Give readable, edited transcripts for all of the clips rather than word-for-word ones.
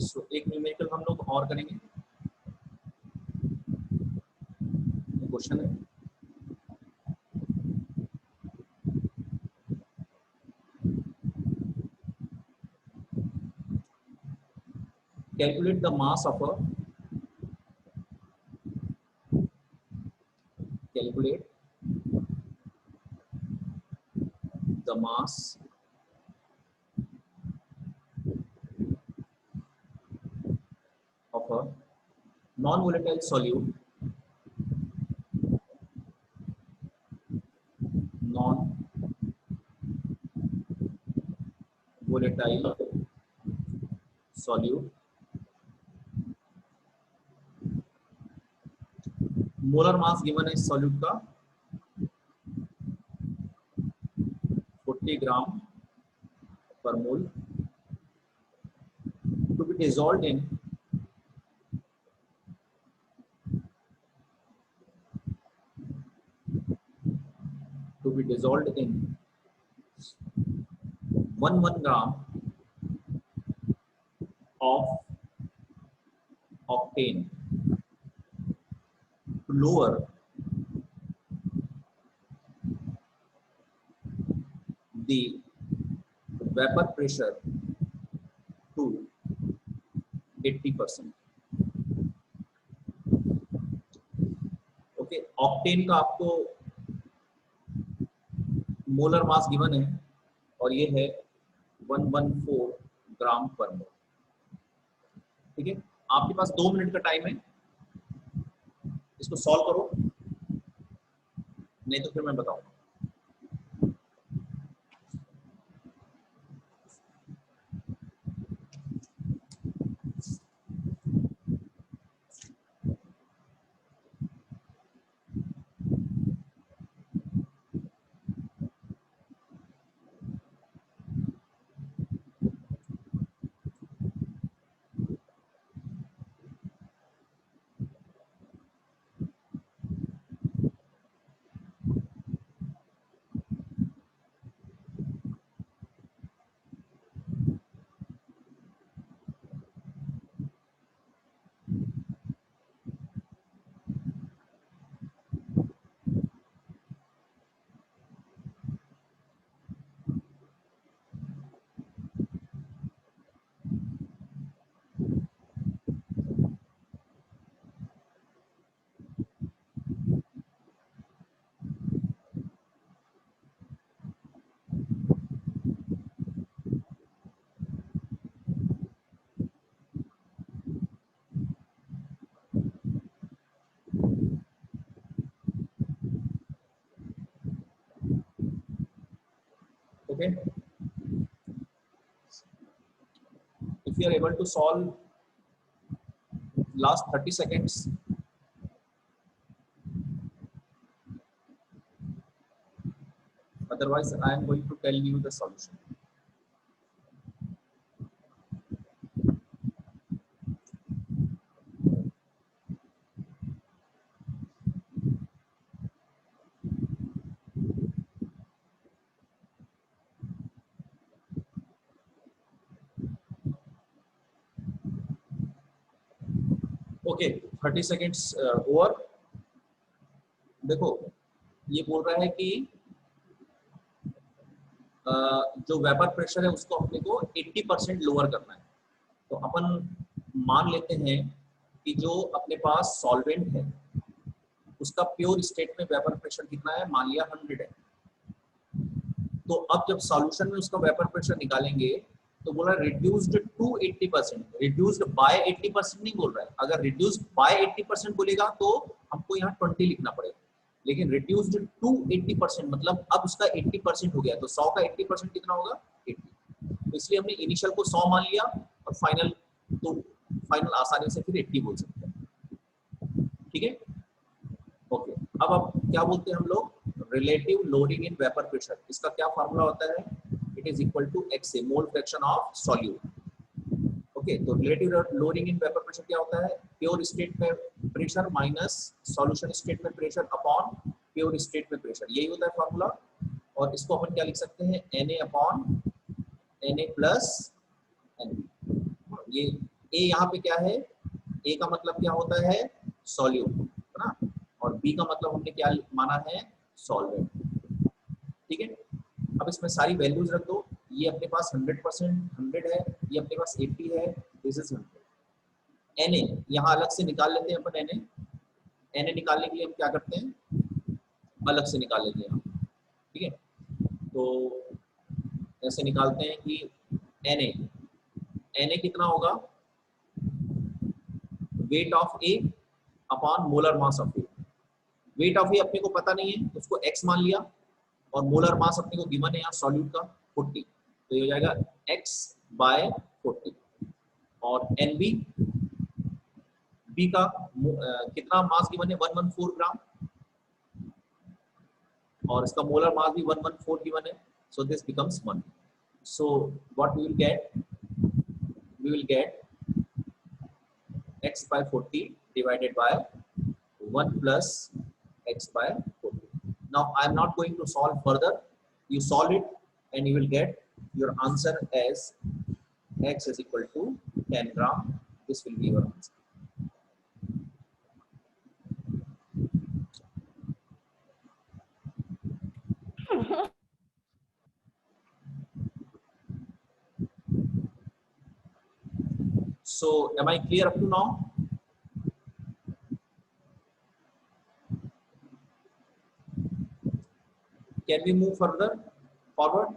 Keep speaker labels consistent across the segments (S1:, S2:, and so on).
S1: सो एक न्यूमेरिकल हम लोग और करेंगे। क्वेश्चन है calculate the mass of a calculate the mass of a non-volatile solute solute molar mass given है इस सॉल्यूट का 40 ग्राम पर mole to be dissolved in 1 gram of octane to lower the vapor pressure to 80%। Okay, octane का आपको molar mass given है और ये है 114 ग्राम पर मोल। ठीक है, आपके पास 2 मिनट का टाइम है, इसको सॉल्व करो, नहीं तो फिर मैं बताऊंगा। Okay, if you are able to solve last 30 seconds, otherwise I am going to tell you the solution. Okay, 30 seconds over. देखो, ये बोल रहा है कि जो वेपर प्रेशर है उसको अपने को 80% लोअर करना है। तो अपन मान लेते हैं कि जो अपने पास सॉल्वेंट है उसका प्योर स्टेट में वेपर प्रेशर कितना है, मान लिया 100 है। तो अब जब सॉल्यूशन में उसका वेपर प्रेशर निकालेंगे तो बोला रिड्यूस्ड टू 80%, रिड्यूस्ड बाय 80% नहीं बोल रहा है। अगर रिड्यूस्ड बाय 80% बोलेगा तो हमको यहाँ 20 लिखना पड़ेगा, लेकिन रिड्यूस्ड टू 80% मतलब अब उसका 80% हो गया, तो 100 का 80% कितना होगा, 80। तो इसलिए हमने इनिशियल को 100 मान लिया और फाइनल तो फाइनल आसानी से फिर 80 बोल सकते हैं। ठीक है, ओके। अब क्या बोलते हैं हम लोग, relative lowering in vapour pressure. इसका क्या फार्मूला होता है, it is equal to X mole fraction of solute. Okay, तो relative lowering in vapour pressure क्या होता है, प्योर स्टेट में प्रेशर माइनस सॉल्यूशन स्टेट में प्रेशर अपॉन प्योर स्टेट में प्रेशर, यही होता है फार्मूला। और इसको अपन क्या लिख सकते हैं, Na upon Na plus Nb। ये ए यहाँ पे क्या है, ए का मतलब क्या होता है, सॉल्यूट, है ना, और बी का मतलब हमने क्या माना है, सॉल्वेंट। ठीक है, अब इसमें सारी वैल्यूज रख दो। ये अपने पास 100% 100 है, ये अपने पास 80 है, दिस इज 100। एन ए यहाँ अलग से निकाल लेते हैं अपन, एन ए निकालने के लिए हम क्या करते हैं, अलग से निकाल लेते हैं हम। ठीक है, तो ऐसे निकालते हैं कि एन ए कितना होगा, weight of A upon molar mass of A. Weight of A अपने को पता नहीं है, उसको एक्स मान लिया, और मोलर मास अपने को गिवन है यहाँ सॉल्यूट का 40, तो ये हो जाएगा x बाय 40। और एन बी का कितना मास गिवन है, 114 ग्राम, और इसका मोलर मास भी 114 गिवन है, so this becomes 1। So what we will get x by 40 divided by 1 plus x by 40. Now I am not going to solve further. You solve it and you will get your answer as x is equal to 10 gram. This will be your answer. So am I clear up to now? Can we move further forward?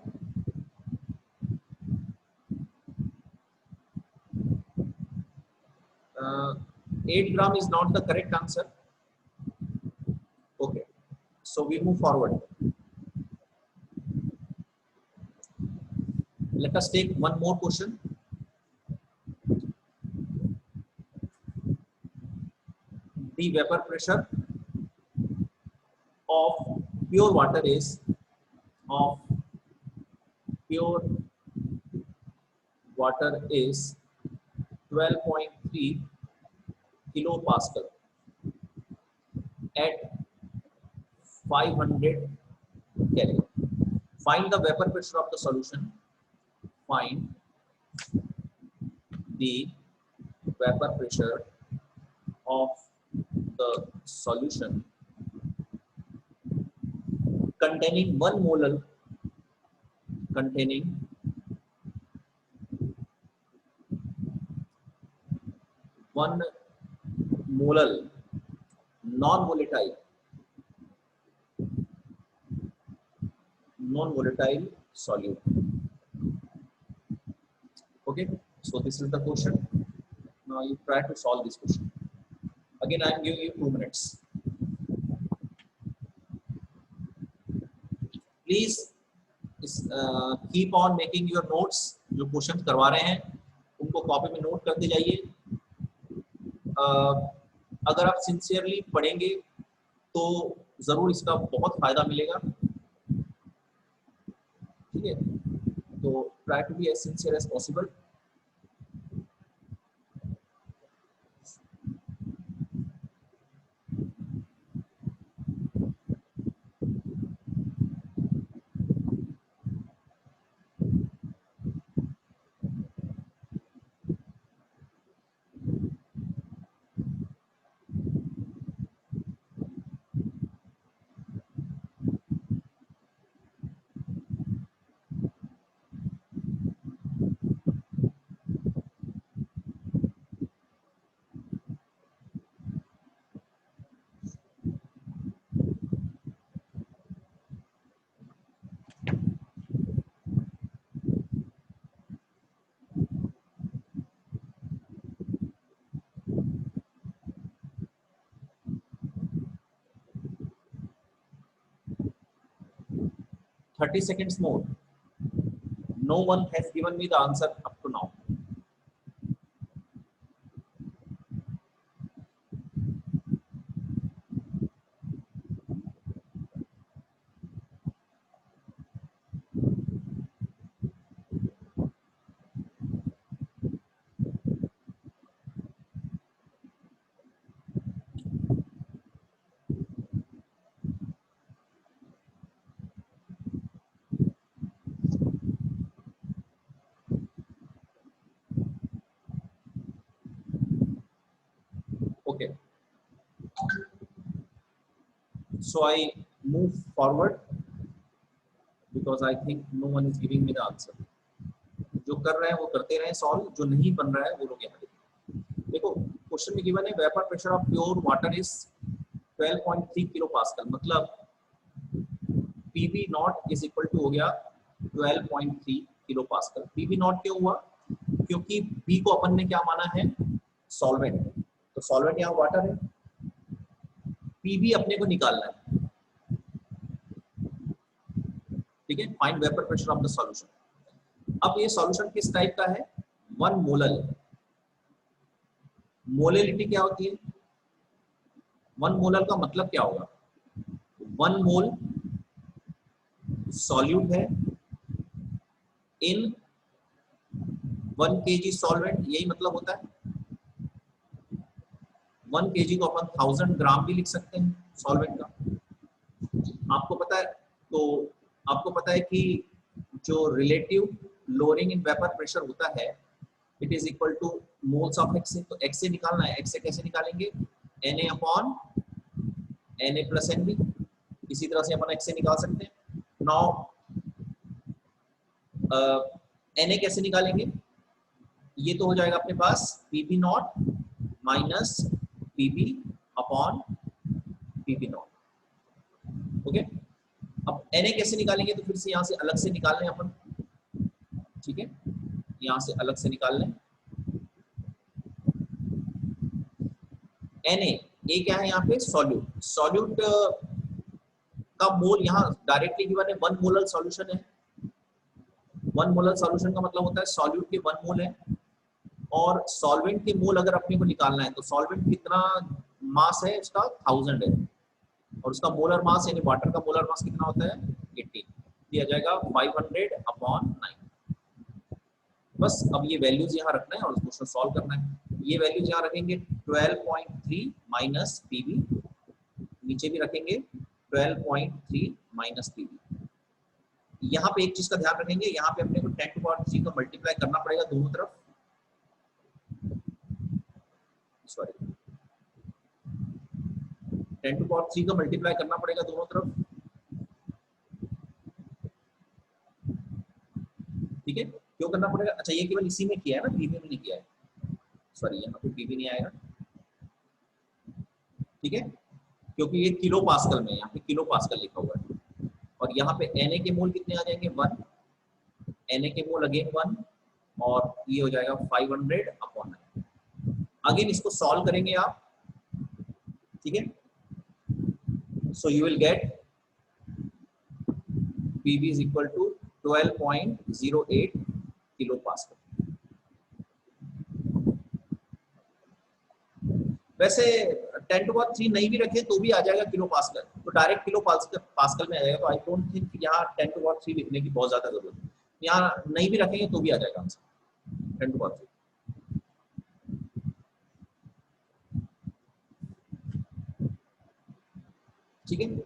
S1: uh, 8 gram is not the correct answer. Okay, so we move forward. Let us take one more question. The vapor pressure of pure water is of pure water is 12.3 kilopascal at 500 Kelvin. Find the vapor pressure of the solution. Find the vapor pressure of the solution containing 1 mole non-volatile solute. Okay, so this is the question. Now you try to solve this question. Again, I am giving you 2 minutes. Please keep on making your notes. जो question करवा रहे हैं उनको copy में note करते जाइए। अगर आप सिंसियरली पढ़ेंगे तो जरूर इसका बहुत फायदा मिलेगा। ठीक है, तो try to be as sincere as possible. Thirty seconds more. No one has given me the answer up to now. Okay, so I move forward because I think no one is giving me the answer. जो कर रहे हैं वो करते रहे solve, जो नहीं बन रहा है वो लोग यहाँ लिखें। देखो क्वेश्चन में गिवन है vapour pressure of pure water is 12.3 kilo pascal, मतलब PV naught is equal to हो गया 12.3 किलो पास्कल। पीवी नॉट क्यों हुआ? क्योंकि बी को अपन ने क्या माना है? सॉल्वेंट। तो सॉल्वेंट यहाँ वाटर है, पीवी अपने को निकालना है, ठीक है। Find vapour pressure of the solution. अब ये सॉल्यूशन किस टाइप का है? 1 मोलल। मोलेलिटी क्या होती है? 1 मोलल का मतलब क्या होगा? 1 मोल सॉल्यूट है इन 1 kg सॉल्वेंट, यही मतलब होता है। 1 kg को अपन 1000 ग्राम भी लिख सकते हैं सॉल्वेंट का। आपको पता है, तो आपको पता है कि जो relative lowering in vapour pressure होता है it is equal two moles of x. तो एक्स से निकालना है, एक्स से कैसे निकालेंगे? Na upon Na plus Nb। इसी तरह से अपन एक्स से निकाल सकते हैं। नाउ Na कैसे निकालेंगे? ये तो हो जाएगा अपने पास Pb not minus Pb upon Pb not. Okay, अब Na कैसे निकालेंगे? तो फिर से यहाँ से अलग से निकाल लें अपन, ठीक है, यहाँ से अलग से निकाल लें। Na ए क्या है यहाँ पे? सॉल्यूट। सॉल्यूट का मोल यहाँ डायरेक्टली गिवन है 1 मोलर सॉल्यूशन है। 1 मोलर सॉल्यूशन का मतलब होता है सॉल्यूट के 1 मोल है, और सॉल्वेंट के मोल अगर अपने को निकालना है तो सॉल्वेंट कितना मास है उसका? 1000 है, और उसका मोलर मास यानी वाटर का मोलर मास कितना होता है? 80। दिया जाएगा 500 अपॉन 9। बस अब ये वैल्यूज यहाँ रखना है और क्वेश्चन सॉल्व करना है। ये वैल्यूज यहाँ रखेंगे 12.3 माइनस पीवी, नीचे भी रखेंगे 12.3 माइनस पीवी। यहाँ पे एक चीज का ध्यान रखेंगे, यहाँ पे अपने को 10 टू पावर 3 का मल्टीप्लाई करना पड़ेगा दोनों तरफ, सॉरी 10 टू पावर 3 का मल्टीप्लाई करना पड़ेगा दोनों तरफ, ठीक है। क्यों करना पड़ेगा? अच्छा ये केवल इसी में किया है ना, पीवी में नहीं किया है, सॉरी यहाँ पे पीवी नहीं आएगा, ठीक है, क्योंकि ये किलो पास्कल में, यहाँ पे किलो पास्कल लिखा हुआ है। और यहाँ पे Na के मोल कितने आ जाएंगे? 1, Na के मोल अगेन 1, और ये हो जाएगा 500 अपॉन 9। अगेन इसको सॉल्व करेंगे आप, ठीक है। So you will get Pv is equal to 12.08 kilo pascal. वैसे 10 टू पावर 3 नहीं भी रखे तो भी आ जाएगा किलो पास्कल, तो डायरेक्ट किलो पास्कल में आ जाएगा। तो आई डोंट थिंक यहाँ 10 टू पावर 3 लिखने की बहुत ज्यादा जरूरत है, यहाँ नहीं भी रखेंगे तो भी आ जाएगा आंसर 10 टू पावर 3, ठीक है।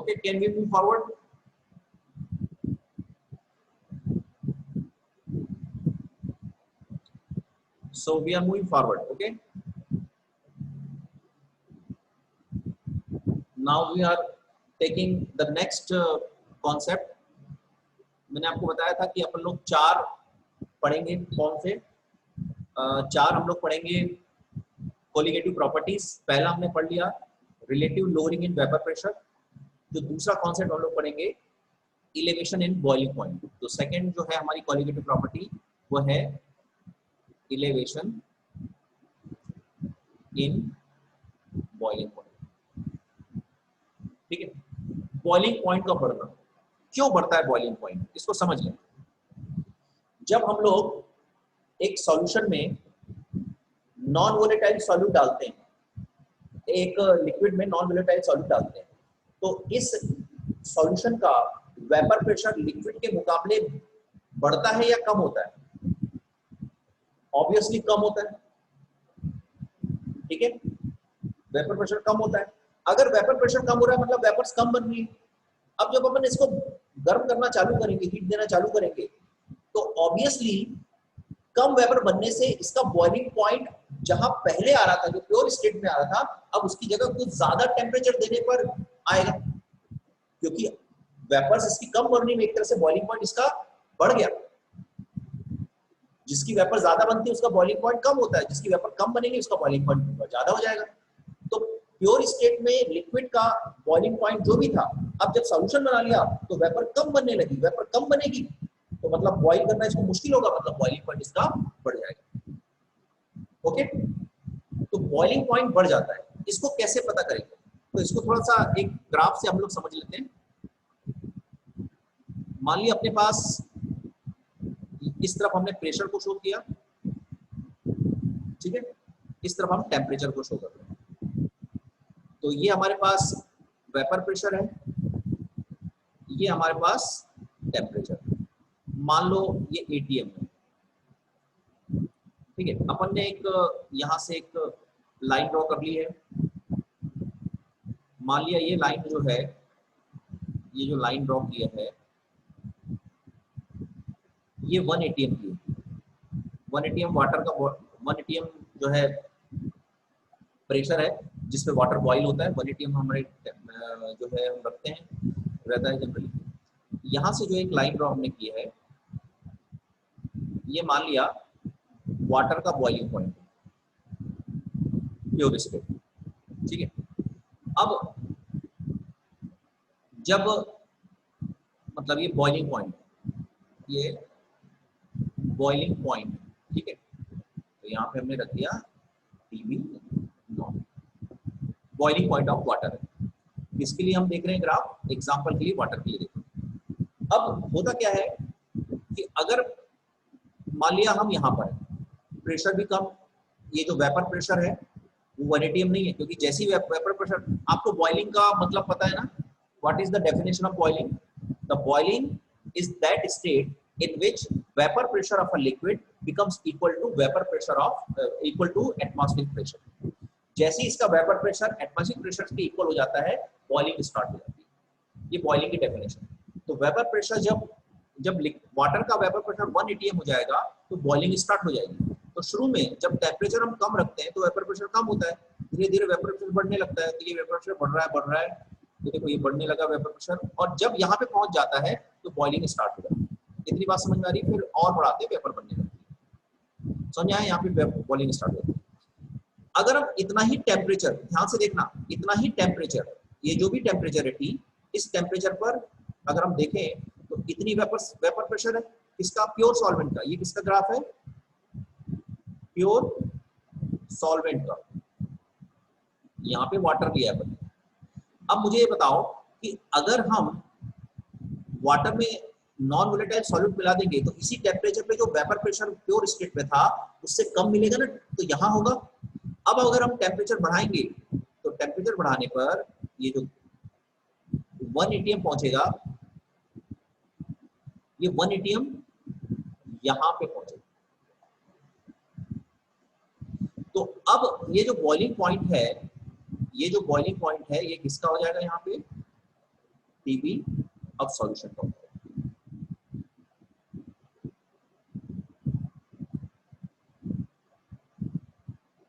S1: Okay, can we move forward? So we are moving forward, okay. Now we are taking the next concept. मैंने आपको बताया था कि अपन लोग 4 पढ़ेंगे। कौन से 4? हम लोग पढ़ेंगे कोलिगेटिव प्रॉपर्टीज, पहला हमने पढ़ लिया relative lowering in vapour pressure. जो दूसरा कॉन्सेप्ट हम लोग पढ़ेंगे इलेवेशन इन बॉइलिंग पॉइंट। तो सेकंड जो है हमारी कोलिगेटिव प्रॉपर्टी वो है इलेवेशन इन बॉइलिंग पॉइंट, ठीक है। बॉइलिंग पॉइंट का बढ़ना, क्यों बढ़ता है बॉइलिंग पॉइंट, इसको समझ लें। जब हम लोग एक सॉल्यूशन में नॉन वोलेटाइल सॉल्यूट डालते हैं, एक लिक्विड में नॉन वोलेटाइल सॉल्यूट डालते हैं, तो इस सॉल्यूशन का वेपर प्रेशर लिक्विड के मुकाबले बढ़ता है या कम होता है? ऑब्वियसली कम होता है, ठीक है, वेपर प्रेशर कम होता है। अगर वेपर प्रेशर कम हो रहा है मतलब वेपर्स कम बन रही है। अब जब अपन इसको गर्म करना चालू करेंगे, हीट देना चालू करेंगे, तो ऑब्वियसली कम वेपर बनने से इसका बॉइलिंग पॉइंट जहां पहले आ रहा था, जो प्योर स्टेट में आ रहा था, अब उसकी जगह कुछ ज्यादा टेम्परेचर देने पर आएगा, क्योंकि वेपर्स इसकी कम बनने में एक तरह से बॉइलिंग पॉइंट इसका बढ़ गया। जिसकी वेपर ज्यादा बनती है उसका बॉइलिंग पॉइंट कम होता है, जिसकी वेपर कम बनेगी उसका बॉइलिंग पॉइंट ज्यादा हो जाएगा। तो प्योर स्टेट में लिक्विड का बॉइलिंग पॉइंट जो भी था, अब जब सॉल्यूशन बना लिया तो वेपर कम बनने लगी, वेपर कम बनेगी तो मतलब बॉइल करना इसको मुश्किल होगा, मतलब बॉइलिंग पॉइंट इसका बढ़ जाएगा। ओके, तो बॉइलिंग पॉइंट बढ़ जाता है। इसको कैसे पता करेंगे? तो इसको थोड़ा सा एक ग्राफ से हम लोग समझ लेते हैं। मान लिया अपने पास इस तरफ हमने प्रेशर को शो किया, ठीक है, इस तरफ हम टेम्परेचर को शो कर रहे हैं। तो ये हमारे पास वेपर प्रेशर है, ये हमारे पास टेम्परेचर। मान लो ये एटीएम है, ठीक है, अपन ने एक यहां से एक लाइन ड्रॉ कर ली है। मान लिया ये लाइन जो है, ये जो लाइन ड्रॉ किया है ये 1 एटीएम की, 1 एटीएम वाटर का, 1 एटीएम जो है प्रेशर है जिसपे वाटर बॉईल होता है। 1 एटीएम हमारे जो है हम रखते हैं, रहता है जनरली। यहाँ से जो एक लाइन ड्रॉ हमने की है, ये मान लिया वाटर का बॉइलिंग पॉइंट, प्योर स्टेट, ठीक है। अब जब मतलब ये बॉइलिंग पॉइंट, ये बॉइलिंग पॉइंट, ठीक है, तो यहाँ पे हमने रख दिया TB naught, boiling point of water है। इसके लिए हम देख रहे हैं ग्राफ, एग्जांपल के लिए वाटर के लिए देखो। अब होता क्या है कि अगर मान लिया हम यहाँ पर प्रेशर भी कम, ये जो वेपर प्रेशर है वो 1 एटीएम नहीं है, क्योंकि जैसी वेपर प्रेशर, आपको बॉइलिंग का मतलब पता है ना, what is the definition of boiling? The boiling is that state in which vapor pressure of a liquid becomes equal to vapor pressure of equal to atmospheric pressure। जैसे ही इसका vapour pressure atmospheric pressure के equal हो जाता है, boiling start हो जाती है। ये बॉइलिंग की डेफिनेशन। तो वेपर प्रेशर जब वाटर का वेपर प्रेशर 1 एटीएम हो जाएगा तो बॉइलिंग स्टार्ट हो जाएगी। तो शुरू में जब टेम्परेचर हम कम रखते हैं तो वेपर प्रेशर कम होता है, धीरे धीरे वेपर प्रेशर बढ़ने लगता है। तो ये वेपर प्रेशर बढ़ रहा है, तो देखो ये बढ़ने लगा वेपर प्रेशर, और जब यहाँ पे पहुंच जाता है तो बॉइलिंग स्टार्ट हो जाती है। इतनी बात समझ में आ रही है? फिर और बढ़ाते हैं, वेपर बनने लगती है, समझ आया? यहाँ पे बॉइलिंग स्टार्ट होती है। अगर हम इतना ही टेम्परेचर, ध्यान से देखना, इतना ही टेम्परेचर, ये जो भी टेम्परेचर है T, इस टेम्परेचर पर अगर हम देखें तो इतनी वेपर प्रेशर है किसका? प्योर सॉल्वेंट का। ये किसका ग्राफ है? प्योर सॉल्वेंट का। यहाँ पे वाटर लिया है। अब मुझे ये बताओ कि अगर हम वाटर में नॉन वोलेटाइल सॉल्यूट मिला देंगे तो इसी टेम्परेचर पे जो वेपर प्रेशर प्योर स्टेट में था उससे कम मिलेगा ना, तो यहाँ होगा। अब अगर हम टेम्परेचर बढ़ाएंगे तो टेम्परेचर बढ़ाने पर ये जो 1 एटीएम पहुंचेगा, ये 1 एटीएम यहाँ पे पहुंचेगा। तो अब ये जो बॉइलिंग पॉइंट है, ये जो बॉइलिंग पॉइंट है, ये किसका हो जाएगा? यहाँ पे टीबी ऑफ सॉल्यूशन का।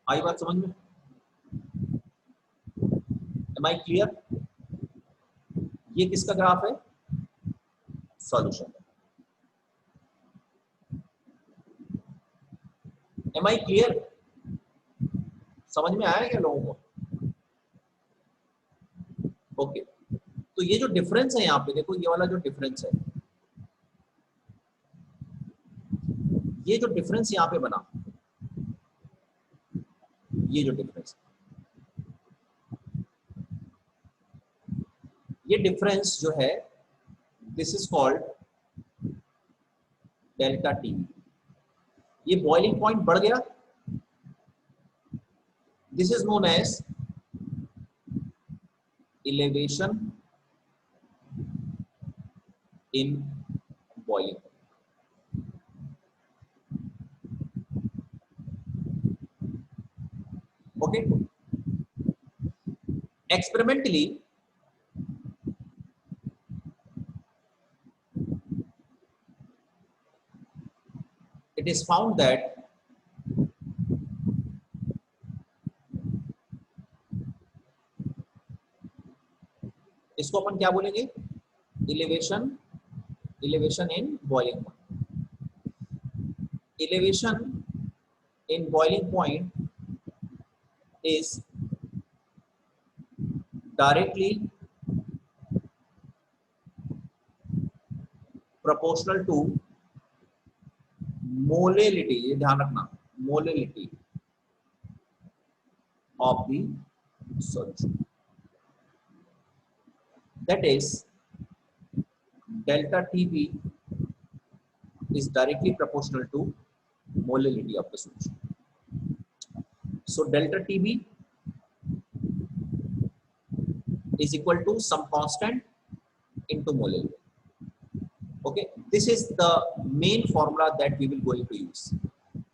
S1: आई बात समझ में? Am I clear? ये किसका ग्राफ है? सॉल्यूशन। Am I clear? समझ में आया क्या लोगों को? ओके, तो ये जो डिफरेंस है यहाँ पे देखो, ये वाला जो डिफरेंस है, ये जो डिफरेंस यहाँ पे बना, ये जो डिफरेंस, ये डिफरेंस जो है, this is called delta T. ये बॉइलिंग पॉइंट बढ़ गया, this is known as elevation in boiling. Okay. Experimentally, it is found that इसको अपन क्या बोलेंगे, elevation in boiling point. Elevation in boiling point is directly proportional to molality, ये ध्यान रखना, molality of the solution. That is, delta TB is directly proportional to molality of the solution. So delta TB is equal to some constant into molality. Okay, this is the main formula that we will going to use.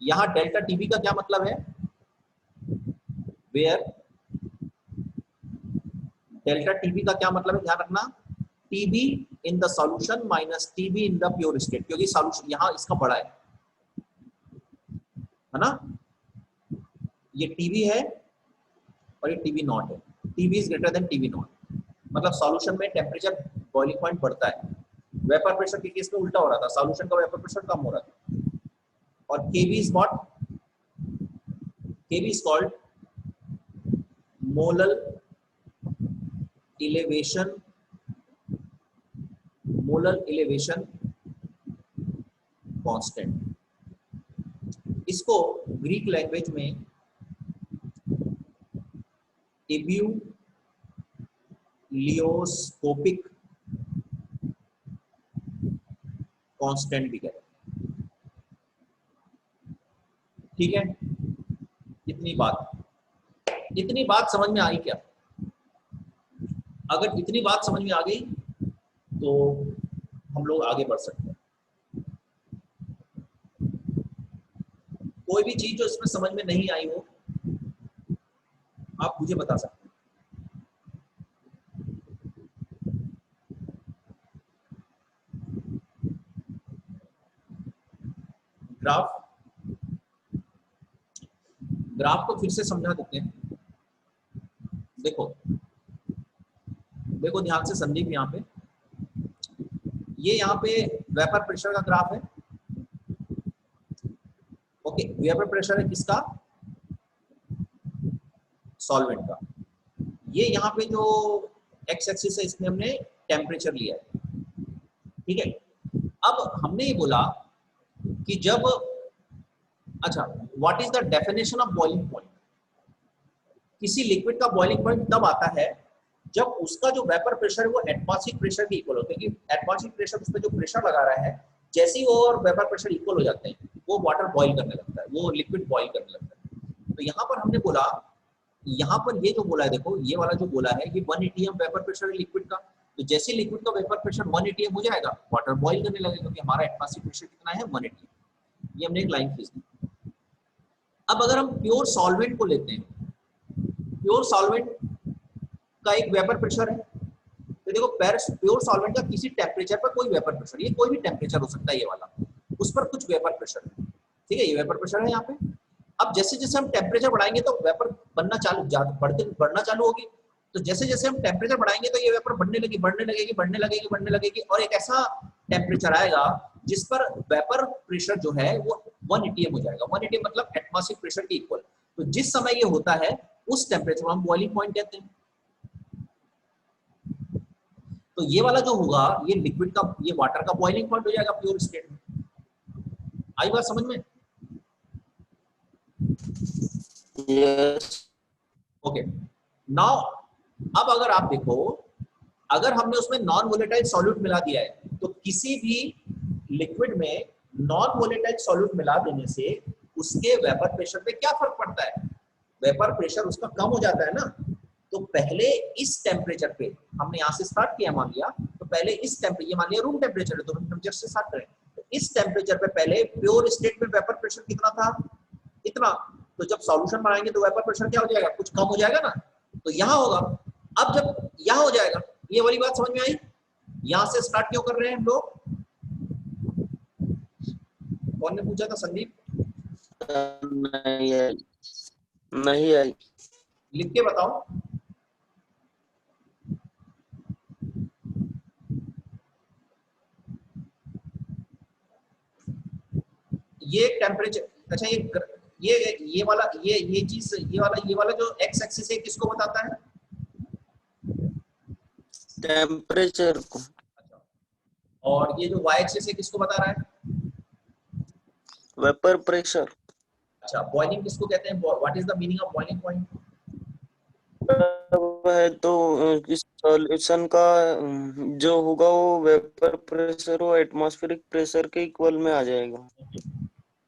S1: यहाँ delta TB का क्या मतलब है, where delta TB का क्या मतलब है, ध्यान रखना, TB in the solution minus TB in the pure state, क्योंकि solution यहाँ इसका बड़ा है ना, ये TB है और ये TB नॉट है, TB is greater than TB not, मतलब सॉल्यूशन में टेम्परेचर बॉइलिंग पॉइंट बढ़ता है. वेपर प्रेशर के केस में उल्टा हो रहा था, सॉल्यूशन का वेपर प्रेशर कम हो रहा था. और Kb is what? Kb is called molal elevation constant. इसको ग्रीक लैंग्वेज में एब्यूलियोस्कोपिक कांस्टेंट भी कहते हैं. ठीक है, इतनी बात समझ में आई क्या? अगर इतनी बात समझ में आ गई तो हम लोग आगे बढ़ सकते हैं. कोई भी चीज जो इसमें समझ में नहीं आई हो आप मुझे बता सकते हैं. ग्राफ को फिर से समझा देते हैं. देखो ध्यान से संदीप, यहाँ पे यहाँ पे वेपर प्रेशर का ग्राफ है. ओके, वेपर प्रेशर है किसका? सॉल्वेंट का. ये यहाँ पे जो एक्स एक्सिस है इसमें हमने टेम्परेचर लिया है. ठीक है, अब हमने ये बोला कि जब, अच्छा, what is the definition of boiling point? किसी लिक्विड का बॉइलिंग पॉइंट तब आता है जब उसका जो वेपर प्रेशर है वो एटमॉस्फेरिक प्रेशर के इक्वल होता है. कि एटमॉस्फेरिक प्रेशर उस पर जो प्रेशर लगा रहा है, जैसे ही वो और वेपर प्रेशर इक्वल हो जाते हैं वो वाटर बॉइल करने लगता है, वो लिक्विड बॉइल करने लगता है. तो यहाँ पर हमने बोला, यहाँ पर ये जो बोला है, देखो ये वाला जो बोला है, ये 1 atm वेपर प्रेशर है लिक्विड का. तो जैसे लिक्विड का वेपर प्रेशर 1 atm हो जाएगा, वाटर बॉइल करने लगेगा, क्योंकि हमारा एटमॉस्फेरिक प्रेशर कितना है? 1 atm. ये हमने एक लाइन खींच दी. अब अगर हम प्योर सॉल्वेंट को लेते हैं, प्योर सॉल्वेंट का एक वेपर प्रेशर है, तो देखो प्योर सॉल्वेंट का किसी टेम्परेचर पर कोई वेपर प्रेशर, ये कोई भी टेम्परेचर हो सकता है, ये वाला, उस पर कुछ वेपर प्रेशर है. ठीक है, ये वेपर प्रेशर है यहाँ पे. अब जैसे जैसे हम टेम्परेचर बढ़ाएंगे तो वेपर बढ़ना चालू होगी. तो जैसे जैसे हम टेम्परेचर बढ़ाएंगे तो ये वेपर बढ़ने लगेगी और एक ऐसा टेम्परेचर आएगा जिस पर वेपर प्रेशर जो है वो 1 atm हो जाएगा. 1 atm मतलब एटमॉस्फेरिक प्रेशर के इक्वल. तो जिस समय ये होता है उस टेम्परेचर को हम बॉइलिंग पॉइंट कहते हैं. तो ये वाला जो होगा, ये लिक्विड का, ये वाटर का बॉइलिंग पॉइंट हो जाएगा प्योर स्टेट में. आई बात समझ में?
S2: यस.
S1: ओके, नाउ अब अगर आप देखो, अगर हमने उसमें नॉन वोलेटाइल सॉल्यूट मिला दिया है, तो किसी भी लिक्विड में नॉन वोलेटाइल सॉल्यूट मिला देने से उसके वेपर प्रेशर पे क्या फर्क पड़ता है? वेपर प्रेशर उसका कम हो जाता है ना. तो पहले इस टेम्परेचर पे हमने यहां से स्टार्ट किया, मान लिया, तो तो पहले इस टेम्परेचर, ये मान लिया रूम टेम्परेचर है तो रूम टेम्परेचर से स्टार्ट करें। तो इस टेम्परेचर पे पहले प्योर स्टेट में वेपर प्रेशर कितना था, इतना। तो जब सॉल्यूशन बनाएंगे तो वेपर प्रेशर क्या हो जाएगा, कुछ कम हो जाएगा ना, तो यहाँ होगा। अब जब यहाँ हो जाएगा, ये वाली बात समझ में आई। यहाँ से स्टार्ट क्यों कर रहे हैं हम लोग, कौन ने पूछा था, संदीप?
S2: नहीं आई, नहीं आई।
S1: लिख के बताओ। ये टेम्परेचर, अच्छा ये वाला ये चीज, ये वाला जो एक्स एक्सिस है किसको बताता है,
S2: टेम्परेचर को।
S1: अच्छा, और ये जो वाई एक्सिस है किसको बता रहा है,
S2: वेपर प्रेशर।
S1: अच्छा, बॉइलिंग किसको कहते हैं, what is the meaning of boiling point?
S2: है तो इस सॉल्यूशन का जो होगा वो वेपर प्रेशर वो एटमॉस्फेरिक प्रेशर के इक्वल में आ जाएगा।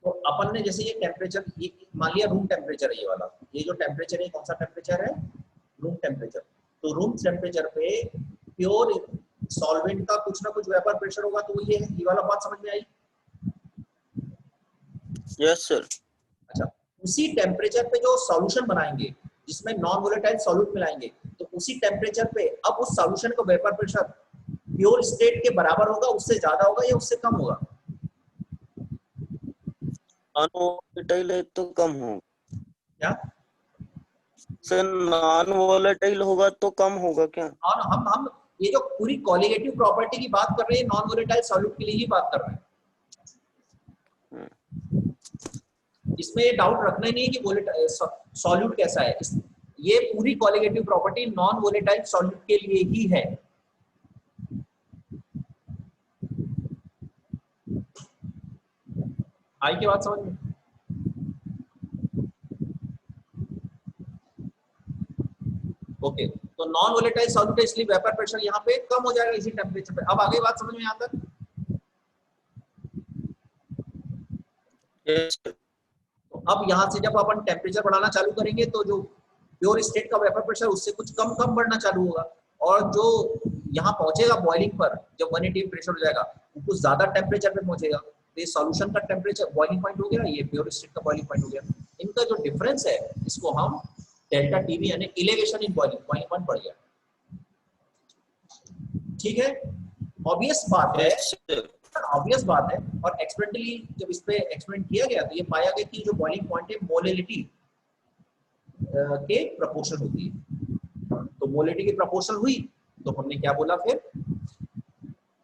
S1: तो अपन ने जैसे ये टेम्परेचर, ये मान लिया रूम टेम्परेचर है, ये वाला, ये जो टेम्परेचर है कौन सा टेम्परेचर है, रूम टेम्परेचर। तो रूम टेम्परेचर पे प्योर सॉल्वेंट का कुछ ना कुछ वेपर प्रेशर होगा, तो ये है, ये वाला बात समझ में आई?
S2: Yes sir.
S1: अच्छा, उसी टेम्परेचर पे जो सॉल्यूशन बनाएंगे जिसमें नॉन वोलेटाइल सॉल्यूट मिलाएंगे, तो उसी टेम्परेचर पे अब उस सॉल्यूशन का वेपर प्रेशर प्योर स्टेट के बराबर होगा, उससे ज्यादा होगा या उससे कम होगा?
S2: नॉन वोलेटाइल है तो कम होगा
S1: क्या
S2: सर, नॉन वोलेटाइल होगा तो कम होगा क्या?
S1: और हम ये जो पूरी कॉलिगेटिव प्रॉपर्टी की बात कर रहे हैं नॉन वोलेटाइल सॉल्यूट के लिए ही बात कर रहे हैं। इसमें ये डाउट रखना ही नहीं है कि सॉल्यूट कैसा है, ये पूरी colligative property non volatile solute के लिए ही है। आई की बात समझ में? ओके, तो नॉन वोलेटाइल सॉल्यूट है इसलिए वेपर प्रेशर यहाँ पे कम हो जाएगा इसी टेम्परेचर पे। अब आगे बात समझ में यहाँ तक?
S2: Yes sir.
S1: तो अब यहाँ से जब अपन टेम्परेचर बढ़ाना चालू करेंगे तो जो प्योर स्टेट का वेपर प्रेशर उससे कुछ कम कम बढ़ना चालू होगा, और जो यहाँ पहुंचेगा बॉइलिंग पर, जब 180 प्रेशर हो जाएगा, वो कुछ ज्यादा टेम्परेचर पे पहुंचेगा। तो ये सॉल्यूशन का टेम्परेचर बॉइलिंग पॉइंट हो गया, ये प्योर स्टेट का बॉइलिंग पॉइंट हो गया। इनका जो डिफरेंस है इसको हम डेल्टा टीवी यानी इलेवेशन इन बॉइलिंग पॉइंट बढ़ गया। ठीक है, ऑब्वियस बात है,
S2: यस सर।
S1: ऑब्वियस बात है। और एक्सपेरिमेंटली जब इस पे एक्सपेरिमेंट किया गया तो ये पाया गया कि जो बॉइलिंग पॉइंट है मोलेलिटी के प्रपोर्शन होती है। तो मोलेलिटी की प्रपोर्शन हुई तो हमने क्या बोला, फिर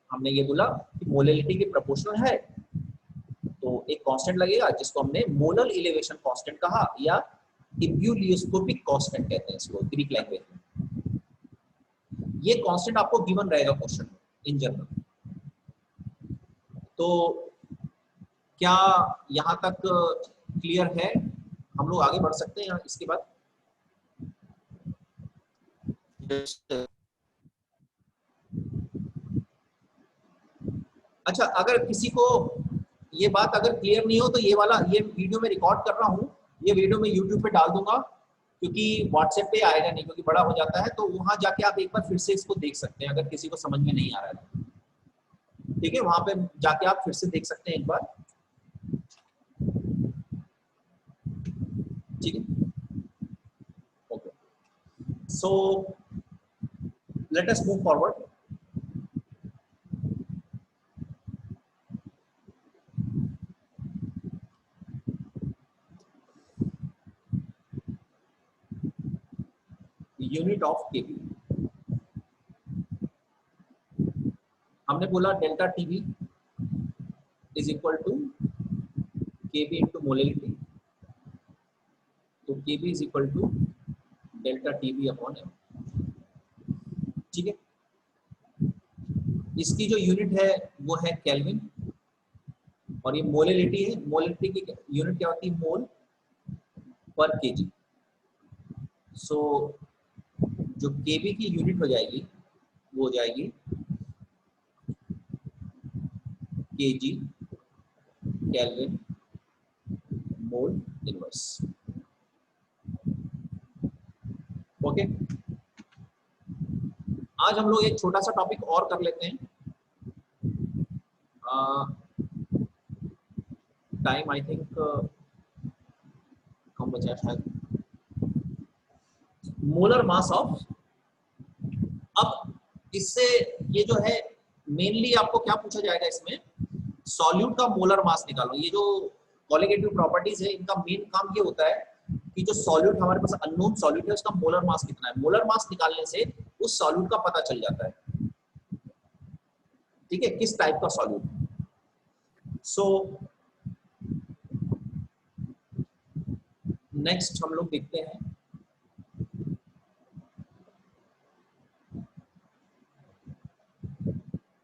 S1: हमने ये बोला कि मोलेलिटी की प्रपोर्शनल है तो एक कांस्टेंट लगेगा जिसको हमने मोलर इलेवेशन कांस्टेंट कहा, या इब्यूलियोस्कोपिक कांस्टेंट कहते हैं इसको ग्रीक लैंग्वेज में। ये कांस्टेंट आपको गिवन रहेगा क्वेश्चन में इन जनरल। तो क्या यहाँ तक क्लियर है? हम लोग आगे बढ़ सकते हैं यहाँ इसके बाद।
S2: Yes sir.
S1: अच्छा, अगर किसी को ये बात अगर क्लियर नहीं हो तो ये वाला, ये वीडियो में रिकॉर्ड कर रहा हूँ, ये वीडियो में यूट्यूब पे डाल दूंगा, क्योंकि व्हाट्सएप पे आएगा नहीं, क्योंकि बड़ा हो जाता है। तो वहां जाके आप एक बार फिर से इसको देख सकते हैं अगर किसी को समझ में नहीं आ रहा है। ठीक है, वहां पे जाके आप फिर से देख सकते हैं एक बार। ठीक है, okay, so let us move forward. Unit of KB, हमने बोला delta TB is equal to KB into molality. तो KB is equal to delta TB upon M. ठीक है, इसकी जो यूनिट है वो है केल्विन, और ये मोलेलिटी है। मोलेलिटी की यूनिट क्या होती है, मोल पर केजी। सो जो केबी की यूनिट हो जाएगी वो हो जाएगी KG kelvin mole inverse. Okay, आज हम लोग एक छोटा सा टॉपिक और कर लेते हैं। टाइम आई थिंक कम बचा है शायद। मोलर मास ऑफ, अब इससे ये जो है मेनली आपको क्या पूछा जाएगा इसमें, सॉल्यूट का मोलर मास निकालो। ये जो कॉलिगेटिव प्रॉपर्टीज है इनका मेन काम ये होता है कि जो सॉल्यूट हमारे पास अननोन सॉल्यूट है उसका मोलर मास कितना है, मोलर मास निकालने से उस सॉल्यूट का पता चल जाता है, ठीक है, किस टाइप का सॉल्यूट। सो नेक्स्ट हम लोग देखते हैं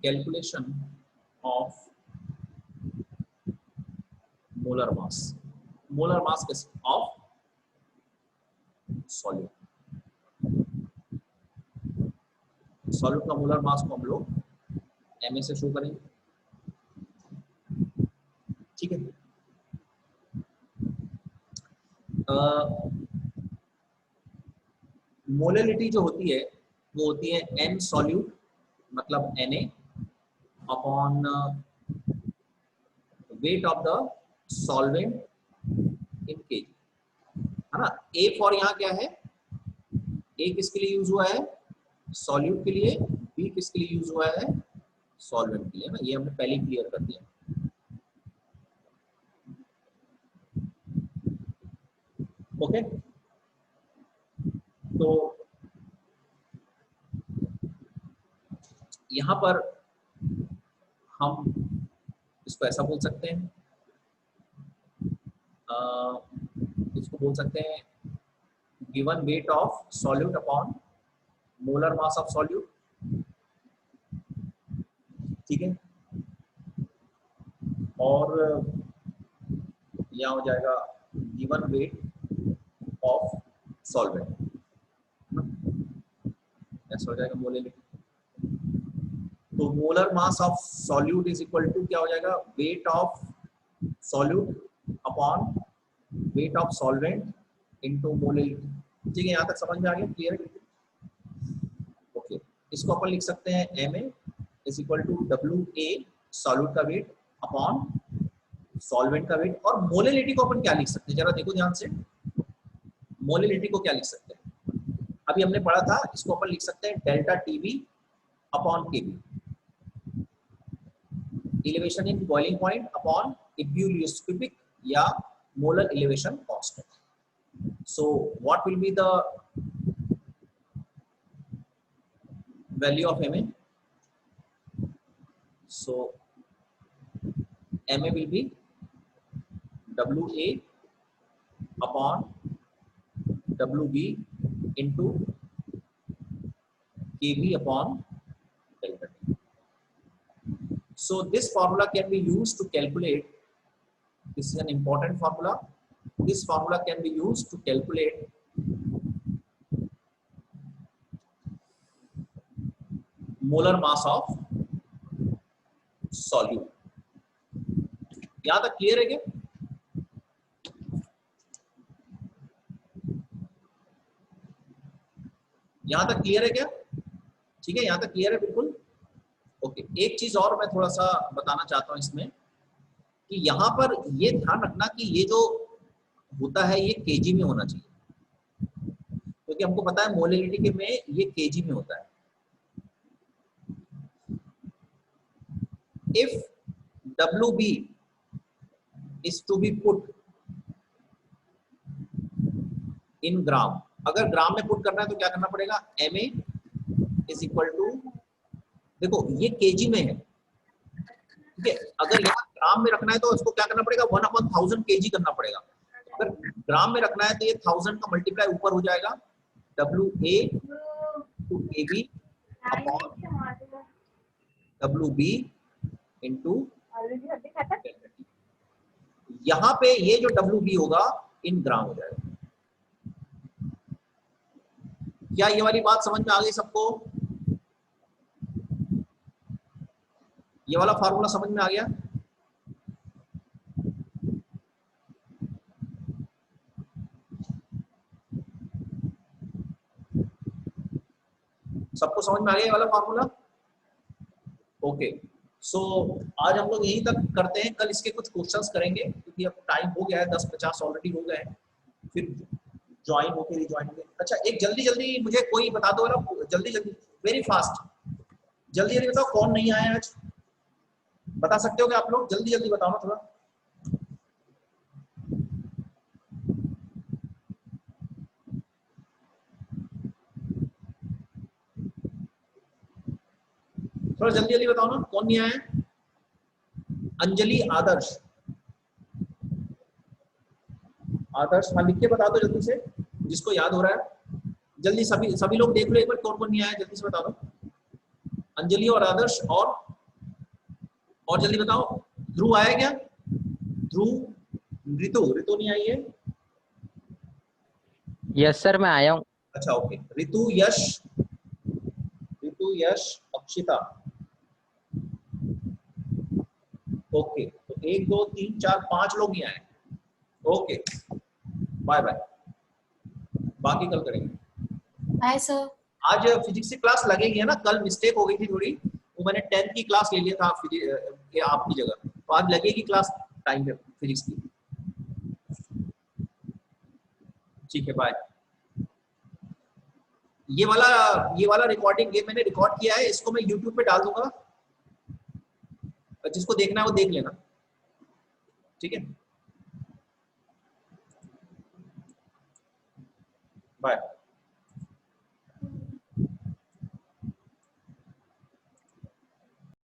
S1: calculation of molar mass, molar mass of solute. Solute का मोलर मास को हम लोग एमए से शो करेंगे, ठीक है। मोलैलिटी जो होती है वो होती है एन सॉल्यूट मतलब Na upon weight of the solvent in KG, है ना। ए फॉर यहाँ क्या है, ए किसके लिए यूज हुआ है, सॉल्यूट के लिए, बी किसके लिए यूज हुआ है, सॉल्वेंट के लिए, ना ये हमने पहले क्लियर कर दिया। ओके, तो यहां पर हम इसको ऐसा बोल सकते हैं, इसको बोल सकते हैं given weight of solute upon molar mass of solute, ठीक है। और यह हो जाएगा गिवन वेट ऑफ सॉल्वेंट, ऐसा हो जाएगा मोलैलिटी। तो molar mass of solute is equal to क्या हो जाएगा, weight of solute upon weight of solvent into molality, ठीक है। यहाँ तक समझ में आ गया, क्लियर है। ओके, इसको अपन लिख सकते हैं Ma is equal to WA solute का वेट अपॉन सॉल्वेंट का वेट। और मोलैलिटी को अपन क्या लिख सकते हैं, जरा देखो ध्यान से, मोलैलिटी को क्या लिख सकते हैं, अभी हमने पढ़ा था, इसको अपन लिख सकते हैं delta TB upon KB, elevation in boiling point upon ebullioscopic या molar elevation constant. So what will be the value of Ma? So Ma will be WA upon WB into KB upon delta T. So this formula can be used to calculate, this is an important formula, this formula can be used to calculate molar mass of solute. यहां तक clear है क्या, यहां तक clear है क्या, ठीक है, यहां तक क्लियर है बिल्कुल। ओके, एक चीज और मैं थोड़ा सा बताना चाहता हूं इसमें कि यहाँ पर ये ध्यान रखना कि ये जो होता है ये केजी में होना चाहिए, क्योंकि हमको पता है मोलैलिटी के में ये केजी में होता है। If WB is to be put in ग्राम, अगर ग्राम में पुट करना है तो क्या करना पड़ेगा, Ma इज इक्वल टू, देखो ये केजी में है, ठीक है, अगर यहाँ ग्राम में रखना है तो इसको क्या करना पड़ेगा, 1/1000 kg करना पड़ेगा। अगर ग्राम में रखना है तो ये 1000 का मल्टीप्लाई ऊपर हो जाएगा, WA to KB upon WB into, यहाँ पे ये जो WB होगा इन ग्राम हो जाएगा। क्या ये वाली बात समझ में आ गई सबको, ये वाला फार्मूला समझ में आ गया। सबको समझ में आ गया ये वाला फार्मूला? ओके, सो आज हम लोग यहीं तक करते हैं, कल इसके कुछ क्वेश्चंस करेंगे क्योंकि अब टाइम हो गया है, 10:50 ऑलरेडी हो गए हैं, फिर ज्वाइन होके रिज्वाइन होके। अच्छा, एक जल्दी जल्दी मुझे कोई बता दो ना, जल्दी जल्दी, वेरी फास्ट, जल्दी जल्दी बताओ कौन नहीं आया आज, बता सकते हो क्या आप लोग? जल्दी जल्दी बताओ ना थोड़ा। थोड़ा जल्दी जल्दी बताओ ना कौन नहीं आया। अंजलि, आदर्श, आदर्श, हाँ लिख के बता दो जल्दी से, जिसको याद हो रहा है जल्दी। सभी सभी लोग देख लो एक बार कौन कौन नहीं आया, जल्दी से बता दो। अंजलि और आदर्श, और जल्दी बताओ। ध्रुव आया क्या? ध्रुव, ऋतु, ऋतु नहीं आई है?
S3: यस सर, मैं आया हूँ।
S1: अच्छा ओके, ऋतु, यश, ऋतु, यश, अक्षिता। ओके, तो 1 2 3 4 5 लोग ही आए। ओके, बाय बाय, बाकी कल करेंगे।
S4: Bye sir.
S1: आज फिजिक्स की क्लास लगेगी है ना, कल मिस्टेक हो गई थी थोड़ी, वो मैंने 10th की क्लास ले लिया था आपकी जगह, तो आज लगेगी क्लास टाइम पे फिजिक्स की। ठीक है, बाय। ये वाला रिकॉर्डिंग ये मैंने रिकॉर्ड किया है, इसको मैं यूट्यूब पे डाल दूंगा, जिसको देखना है वो देख लेना, ठीक है, बाय।